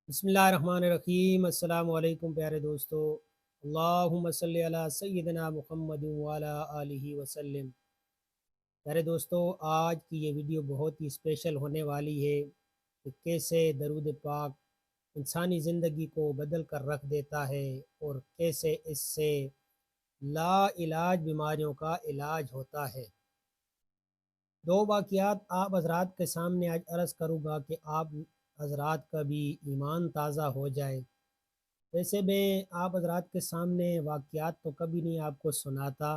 بسم اللہ الرحمن الرحیم۔ السلام علیکم پیارے دوستو۔ اللہم صلی علی سیدنا محمد وعلی آلہ وسلم۔ پیارے دوستو، آج کی یہ ویڈیو بہت ہی اسپیشل ہونے والی ہے کہ کیسے درود پاک انسانی زندگی کو بدل کر رکھ دیتا ہے اور کیسے اس سے لا علاج بیماریوں کا علاج ہوتا ہے۔ دو واقعات آپ حضرات کے سامنے آج عرض کروں گا کہ آپ حضرات کا بھی ایمان تازہ ہو جائے۔ ویسے میں آپ حضرات کے سامنے واقعات تو کبھی نہیں آپ کو سناتا،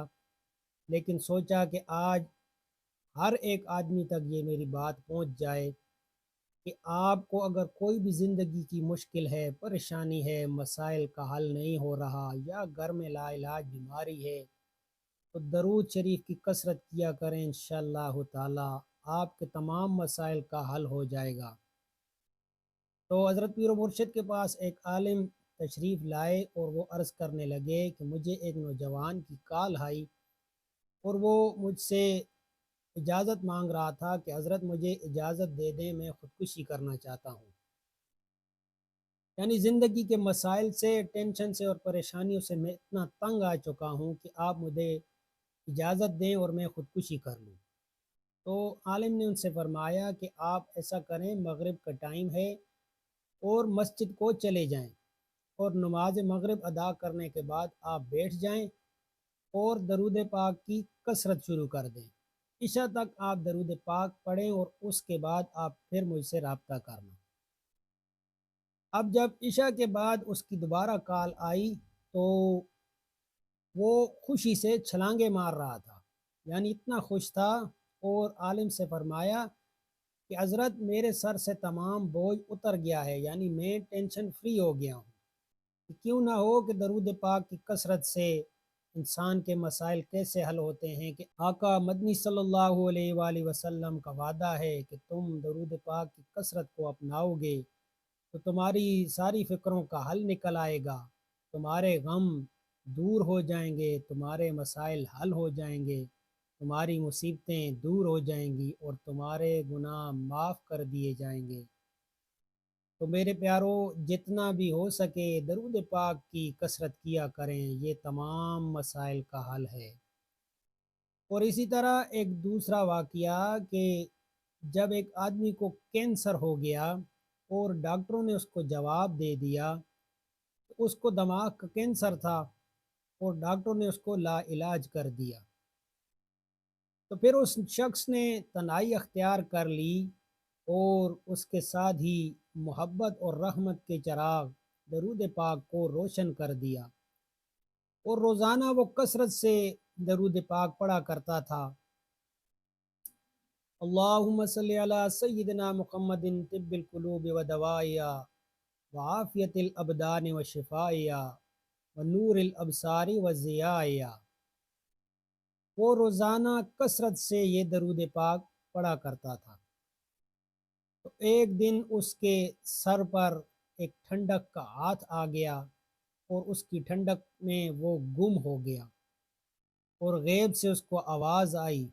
لیکن سوچا کہ آج ہر ایک آدمی تک یہ میری بات پہنچ جائے کہ آپ کو اگر کوئی بھی زندگی کی مشکل ہے، پریشانی ہے، مسائل کا حل نہیں ہو رہا، یا گھر میں لا علاج بیماری ہے، تو درود شریف کی کثرت کیا کریں، انشاءاللہ تعالی آپ کے تمام مسائل کا حل ہو جائے گا۔ تو حضرت پیر و مرشد کے پاس ایک عالم تشریف لائے اور وہ عرض کرنے لگے کہ مجھے ایک نوجوان کی کال آئی اور وہ مجھ سے اجازت مانگ رہا تھا کہ حضرت مجھے اجازت دے دیں، میں خودکشی کرنا چاہتا ہوں۔ یعنی زندگی کے مسائل سے، ٹینشن سے اور پریشانیوں سے میں اتنا تنگ آ چکا ہوں کہ آپ مجھے اجازت دیں اور میں خودکشی کر لوں۔ تو عالم نے ان سے فرمایا کہ آپ ایسا کریں، مغرب کا ٹائم ہے اور مسجد کو چلے جائیں اور نماز مغرب ادا کرنے کے بعد آپ بیٹھ جائیں اور درود پاک کی کثرت شروع کر دیں۔ عشاء تک آپ درود پاک پڑھیں اور اس کے بعد آپ پھر مجھ سے رابطہ کرنا۔ اب جب عشاء کے بعد اس کی دوبارہ کال آئی تو وہ خوشی سے چھلانگے مار رہا تھا، یعنی اتنا خوش تھا، اور عالم سے فرمایا کہ حضرت میرے سر سے تمام بوجھ اتر گیا ہے، یعنی میں ٹینشن فری ہو گیا ہوں۔ کہ کیوں نہ ہو کہ درود پاک کی کثرت سے انسان کے مسائل کیسے حل ہوتے ہیں، کہ آقا مدنی صلی اللہ علیہ وآلہ وسلم کا وعدہ ہے کہ تم درود پاک کی کثرت کو اپناؤ گے تو تمہاری ساری فکروں کا حل نکل آئے گا، تمہارے غم دور ہو جائیں گے، تمہارے مسائل حل ہو جائیں گے، تمہاری مصیبتیں دور ہو جائیں گی اور تمہارے گناہ معاف کر دیے جائیں گے۔ تو میرے پیارو، جتنا بھی ہو سکے درود پاک کی کثرت کیا کریں، یہ تمام مسائل کا حل ہے۔ اور اسی طرح ایک دوسرا واقعہ کہ جب ایک آدمی کو کینسر ہو گیا اور ڈاکٹروں نے اس کو جواب دے دیا، اس کو دماغ کا کینسر تھا اور ڈاکٹروں نے اس کو لا علاج کر دیا، تو پھر اس شخص نے تنہائی اختیار کر لی اور اس کے ساتھ ہی محبت اور رحمت کے چراغ درود پاک کو روشن کر دیا، اور روزانہ وہ کثرت سے درود پاک پڑھا کرتا تھا۔ اللہم صلی علی سیدنا محمد طب القلوب و دوائیا وعافیت الابدان و شفائیا و نور الابصار و ضیائیا۔ وہ روزانہ کثرت سے یہ درود پاک پڑھا کرتا تھا۔ تو ایک دن اس کے سر پر ایک ٹھنڈک کا ہاتھ آ گیا اور اس کی ٹھنڈک میں وہ گم ہو گیا، اور غیب سے اس کو آواز آئی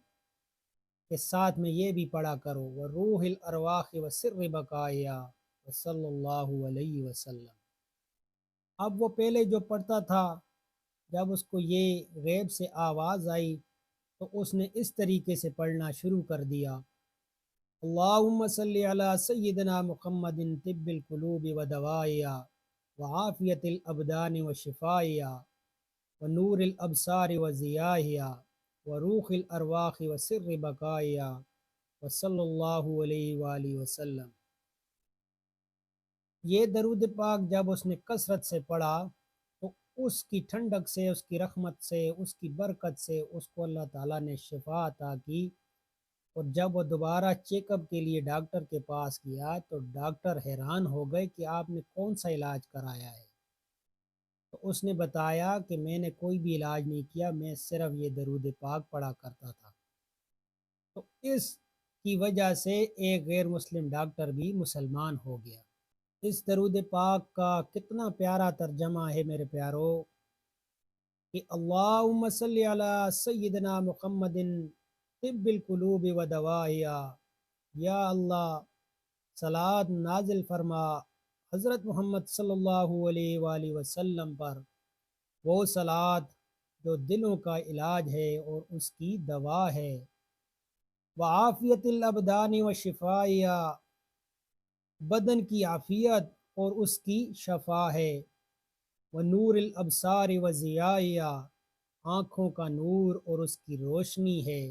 کہ ساتھ میں یہ بھی پڑھا کرو، وروح الارواح و سر بقایا و صلی اللہ علیہ وسلم۔ اب وہ پہلے جو پڑھتا تھا، جب اس کو یہ غیب سے آواز آئی تو اس نے اس طریقے سے پڑھنا شروع کر دیا: اللہم صلی علی سیدنا محمد طب القلوب و دوائیا وعافیت الابدان و شفائیا و نور الابصار و ضیائیا و روح الارواح و سر بقایا و صلی اللہ علیہ وآلہ وسلم۔ یہ درود پاک جب اس نے کثرت سے پڑھا تو اس کی ٹھنڈک سے، اس کی رحمت سے، اس کی برکت سے اس کو اللہ تعالیٰ نے شفا عطا کی، اور جب وہ دوبارہ چیک اپ کے لیے ڈاکٹر کے پاس گیا تو ڈاکٹر حیران ہو گئے کہ آپ نے کون سا علاج کرایا ہے۔ تو اس نے بتایا کہ میں نے کوئی بھی علاج نہیں کیا، میں صرف یہ درود پاک پڑھا کرتا تھا۔ تو اس کی وجہ سے ایک غیر مسلم ڈاکٹر بھی مسلمان ہو گیا۔ اس درود پاک کا کتنا پیارا ترجمہ ہے میرے پیارو، کہ اللہم صلی علی سیدنا محمد طب القلوب و دوائیا، یا اللہ صلات نازل فرما حضرت محمد صلی اللہ علیہ وآلہ وسلم پر وہ صلات جو دلوں کا علاج ہے اور اس کی دوا ہے، وعافیت الابدان و شفائیہ، بدن کی عافیت اور اس کی شفا ہے، وہ نور الابصار و ضیائیہ، آنکھوں کا نور اور اس کی روشنی ہے،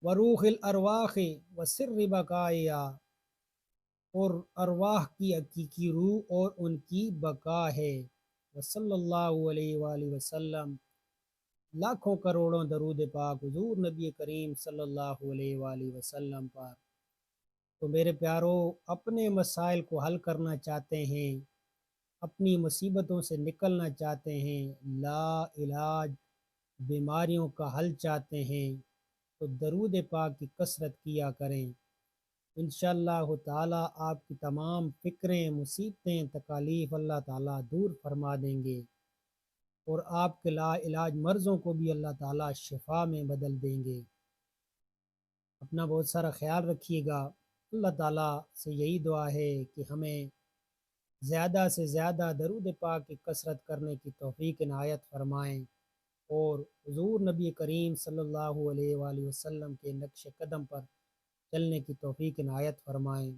وروح الارواح و سر بقائیہ، اور ارواح کی حقیقی روح اور ان کی بقا ہے، وصلی اللہ علیہ وآلہ وسلم۔ لاکھوں کروڑوں درود پاک حضور نبی کریم صلی اللہ علیہ وآلہ وسلم پر۔ تو میرے پیارو، اپنے مسائل کو حل کرنا چاہتے ہیں، اپنی مصیبتوں سے نکلنا چاہتے ہیں، لا علاج بیماریوں کا حل چاہتے ہیں، تو درود پاک کی کثرت کیا کریں۔ انشاءاللہ تعالی آپ کی تمام فکریں، مصیبتیں، تکالیف اللہ تعالیٰ دور فرما دیں گے، اور آپ کے لا علاج مرضوں کو بھی اللہ تعالیٰ شفا میں بدل دیں گے۔ اپنا بہت سارا خیال رکھیے گا۔ اللہ تعالیٰ سے یہی دعا ہے کہ ہمیں زیادہ سے زیادہ درود پاک کی کثرت کرنے کی توفیق عنایت فرمائیں، اور حضور نبی کریم صلی اللہ علیہ وآلہ وسلم کے نقش قدم پر چلنے کی توفیق عنایت فرمائیں۔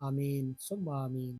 آمین ثم آمین۔